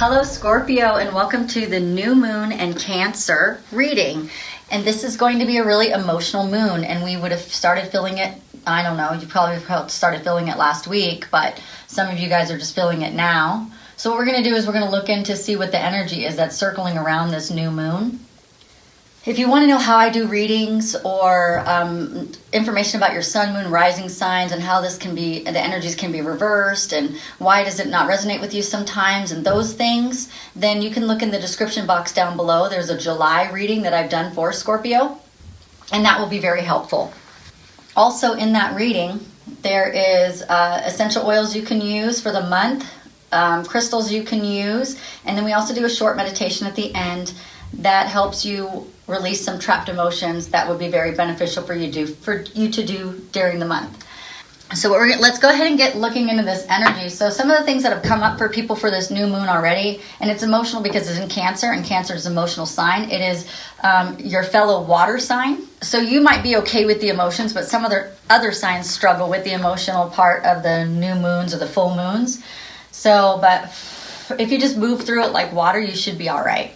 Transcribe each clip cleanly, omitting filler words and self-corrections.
Hello Scorpio, and welcome to the new moon and Cancer reading. And this is going to be a really emotional moon, and we would have started feeling it, I don't know, you probably started feeling it last week, but some of you guys are just feeling it now. So what we're going to do is we're going to look in to see what the energy is that's circling around this new moon. If you want to know how I do readings or information about your sun, moon, rising signs and how this can be, the energies can be reversed and why does it not resonate with you sometimes and those things, then you can look in the description box down below. There's a July reading that I've done for Scorpio, and that will be very helpful. Also in that reading, there is essential oils you can use for the month, crystals you can use, and then we also do a short meditation at the end that helps you release some trapped emotions that would be very beneficial for you to do during the month. So let's go ahead and get looking into this energy. So some of the things that have come up for people for this new moon already, and it's emotional because it's in Cancer, and Cancer is an emotional sign. It is your fellow water sign. So you might be okay with the emotions, but some other signs struggle with the emotional part of the new moons or the full moons. So, but if you just move through it like water, you should be all right.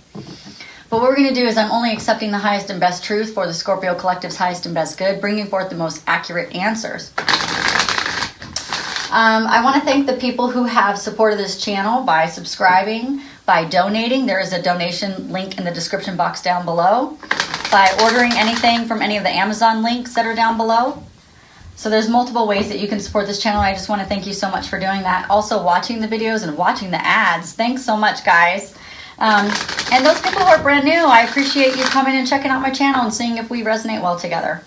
But what we're going to do is I'm only accepting the highest and best truth for the Scorpio Collective's highest and best good, bringing forth the most accurate answers. I want to thank the people who have supported this channel by subscribing, by donating. There is a donation link in the description box down below, by ordering anything from any of the Amazon links that are down below. So there's multiple ways that you can support this channel. I just want to thank you so much for doing that. Also watching the videos and watching the ads. Thanks so much, guys. And those people who are brand new, I appreciate you coming and checking out my channel and seeing if we resonate well together.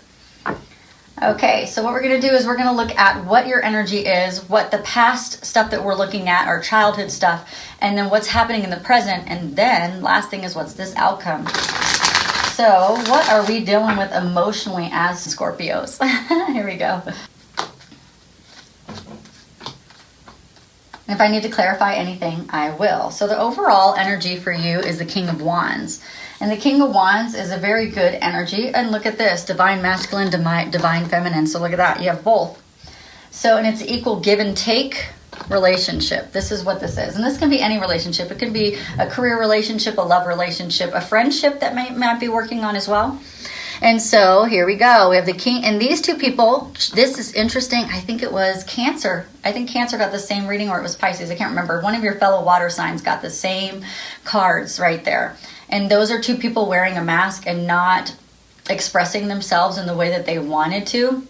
Okay, so what we're going to do is we're going to look at what your energy is, what the past stuff that we're looking at, our childhood stuff, and then what's happening in the present, and then last thing is what's this outcome. So what are we dealing with emotionally as Scorpios? Here we go. If I need to clarify anything, I will. So the overall energy for you is the King of Wands. And the King of Wands is a very good energy. And look at this, divine masculine, divine feminine. So look at that, you have both. So, and it's equal give and take relationship. This is what this is. And this can be any relationship. It can be a career relationship, a love relationship, a friendship that might be working on as well. And so here we go. We have the King, and these two people, this is interesting. I think it was Cancer. I think Cancer got the same reading, or it was Pisces. I can't remember. One of your fellow water signs got the same cards right there. And those are two people wearing a mask and not expressing themselves in the way that they wanted to.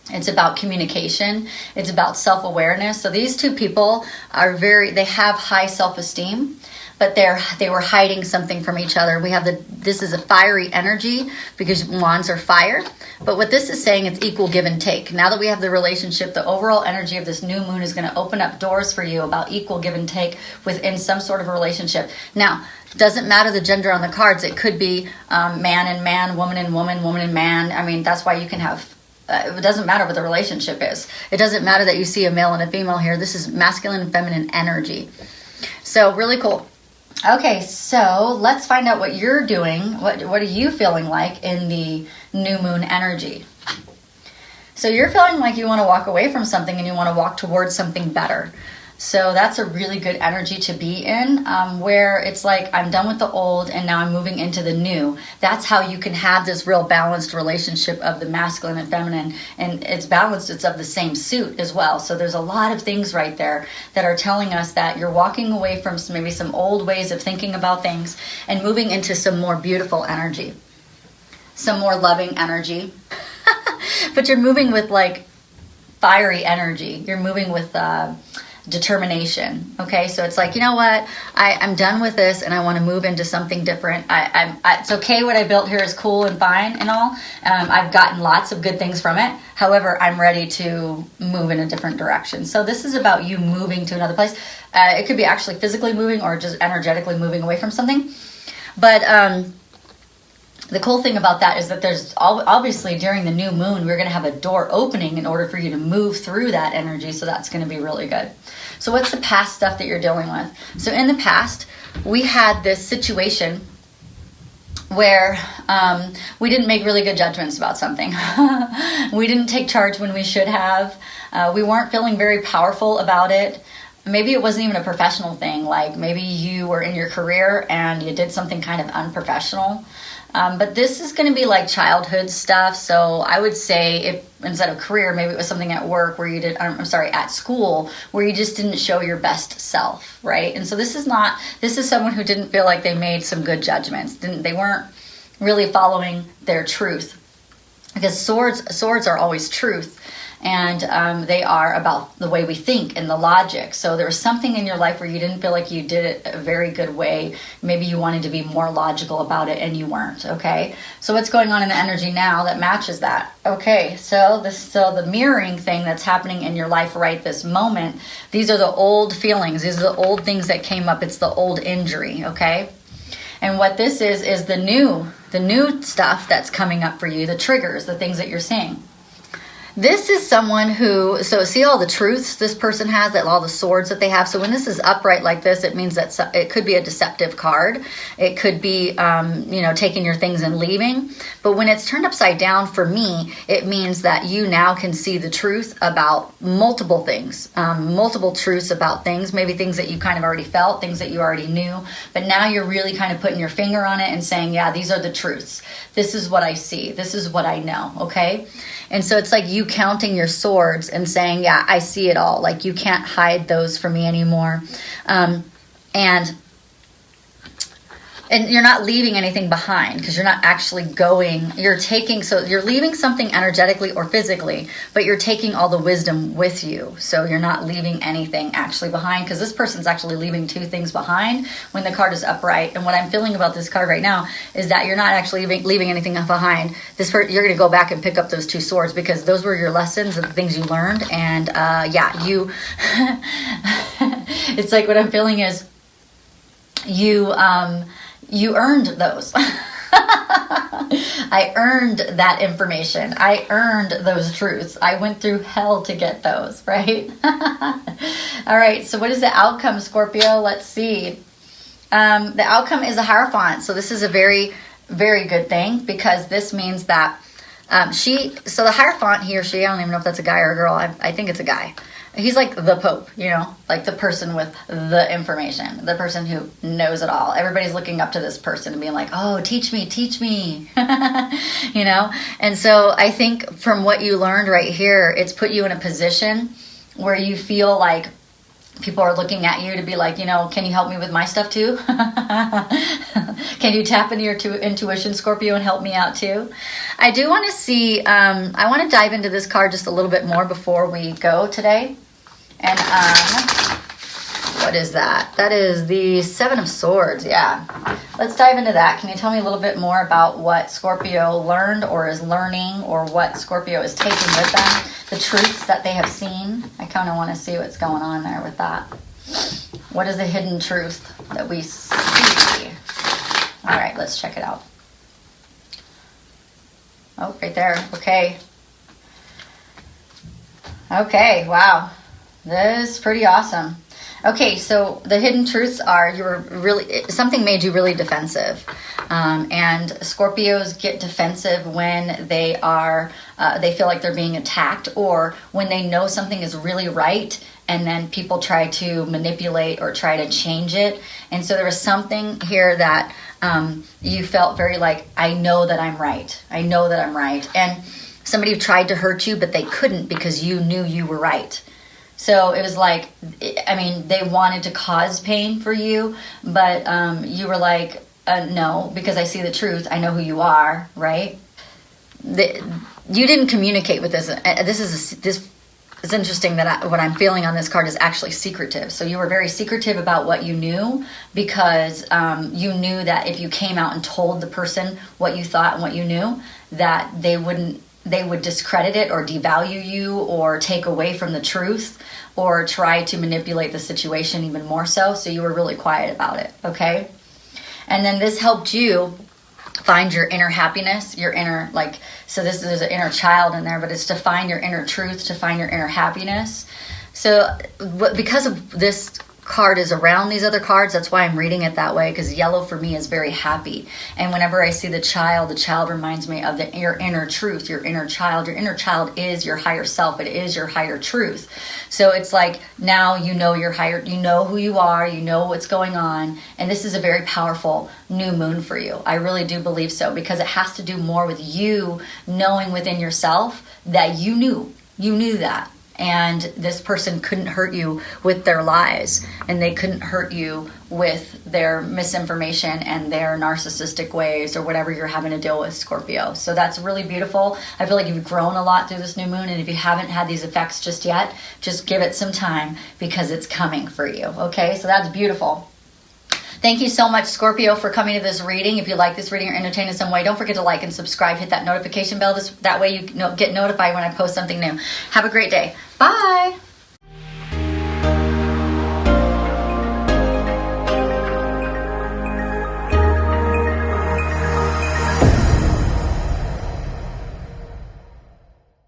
It's about communication. It's about self-awareness. So these two people are they have high self-esteem, but they were hiding something from each other. We have this is a fiery energy because wands are fire. But what this is saying, it's equal give and take. Now that we have the relationship, the overall energy of this new moon is going to open up doors for you about equal give and take within some sort of a relationship. Now, doesn't matter the gender on the cards. It could be man and man, woman and woman, woman and man. I mean, that's why you can have it doesn't matter what the relationship is. It doesn't matter that you see a male and a female here. This is masculine and feminine energy. So really cool. Okay, so let's find out what you're doing. What are you feeling like in the new moon energy? So you're feeling like you want to walk away from something and you want to walk towards something better. So that's a really good energy to be in, where it's like, I'm done with the old and now I'm moving into the new. That's how you can have this real balanced relationship of the masculine and feminine. And it's balanced, it's of the same suit as well. So there's a lot of things right there that are telling us that you're walking away from maybe some old ways of thinking about things and moving into some more beautiful energy, some more loving energy. But you're moving with like fiery energy. You're moving with determination. Okay, so it's like, you know what, I'm done with this and I want to move into something different. It's okay, what I built here is cool and fine and all. I've gotten lots of good things from it. However, I'm ready to move in a different direction. So this is about you moving to another place. It could be actually physically moving or just energetically moving away from something. But the cool thing about that is that there's obviously during the new moon, we're going to have a door opening in order for you to move through that energy. So that's going to be really good. So what's the past stuff that you're dealing with? So in the past, we had this situation where we didn't make really good judgments about something. We didn't take charge when we should have. We weren't feeling very powerful about it. maybe it wasn't even a professional thing. Like maybe you were in your career and you did something kind of unprofessional. But this is going to be like childhood stuff. So I would say if instead of career, maybe it was something at work where you did, at school where you just didn't show your best self, right? And so this is someone who didn't feel like they made some good judgments. They weren't really following their truth, because swords are always truth. And they are about the way we think and the logic. So there was something in your life where you didn't feel like you did it a very good way. Maybe you wanted to be more logical about it and you weren't, okay? So what's going on in the energy now that matches that? Okay, so the mirroring thing that's happening in your life right this moment, these are the old feelings. These are the old things that came up. It's the old injury, okay? And what this is the new stuff that's coming up for you, the triggers, the things that you're seeing. This is someone who, so see all the truths this person has, that all the swords that they have. So when this is upright like this, it means that it could be a deceptive card. It could be, taking your things and leaving. But when it's turned upside down, for me, it means that you now can see the truth about multiple things, multiple truths about things, maybe things that you kind of already felt, things that you already knew. But now you're really kind of putting your finger on it and saying, yeah, these are the truths. This is what I see. This is what I know, okay? And so it's like you counting your swords and saying, yeah, I see it all. Like you can't hide those from me anymore. And you're not leaving anything behind, because you're not actually going, you're leaving something energetically or physically, but you're taking all the wisdom with you. So you're not leaving anything actually behind, because this person's actually leaving two things behind when the card is upright. And what I'm feeling about this card right now is that you're not actually leaving anything behind. You're going to go back and pick up those two swords, because those were your lessons and the things you learned. And it's like what I'm feeling is you earned those. I earned that information. I earned those truths. I went through hell to get those, right? All right, so what is the outcome, Scorpio? Let's see. The outcome is a Hierophant. So this is a very, very good thing, because this means that the Hierophant, he or she, I don't even know if that's a guy or a girl. I think it's a guy. He's like the Pope, like the person with the information, the person who knows it all. Everybody's looking up to this person and being like, oh, teach me, And so I think from what you learned right here, it's put you in a position where you feel like people are looking at you to be like, can you help me with my stuff too? Can you tap into your intuition, Scorpio, and help me out too? I do want to see, I want to dive into this card just a little bit more before we go today. And what is that? That is the Seven of Swords, yeah. Let's dive into that. Can you tell me a little bit more about what Scorpio learned or is learning, or what Scorpio is taking with them, the truths that they have seen? I kind of want to see what's going on there with that. What is the hidden truth that we see? All right, let's check it out. Oh, right there. Okay. Okay, wow. This is pretty awesome. Okay, so the hidden truths are something made you really defensive. And Scorpios get defensive when they feel like they're being attacked, or when they know something is really right and then people try to manipulate or try to change it. And so there was something here that you felt very like, I know that I'm right. I know that I'm right. And somebody tried to hurt you, but they couldn't, because you knew you were right. So it was like, they wanted to cause pain for you, but you were like, no, because I see the truth. I know who you are, right? You didn't communicate with this. It's interesting that what I'm feeling on this card is actually secretive. So you were very secretive about what you knew, because you knew that if you came out and told the person what you thought and what you knew, that they would discredit it or devalue you or take away from the truth or try to manipulate the situation even more so. So you were really quiet about it, okay? And then this helped you find your inner happiness, your inner, there's an inner child in there, but it's to find your inner truth, to find your inner happiness. So because of this card is around these other cards. That's why I'm reading it that way, because yellow for me is very happy. And whenever I see the child reminds me of your inner truth, your inner child. Your inner child is your higher self. It is your higher truth. So it's like now you know your higher, you know who you are, you know what's going on. And this is a very powerful new moon for you. I really do believe so, because it has to do more with you knowing within yourself that you knew that. And this person couldn't hurt you with their lies, and they couldn't hurt you with their misinformation and their narcissistic ways or whatever you're having to deal with, Scorpio. So that's really beautiful. I feel like you've grown a lot through this new moon, and if you haven't had these effects just yet, just give it some time, because it's coming for you. Okay, so that's beautiful. Thank you so much, Scorpio, for coming to this reading. If you like this reading or entertained in some way, don't forget to like and subscribe. Hit that notification bell. That way you get notified when I post something new. Have a great day. Bye.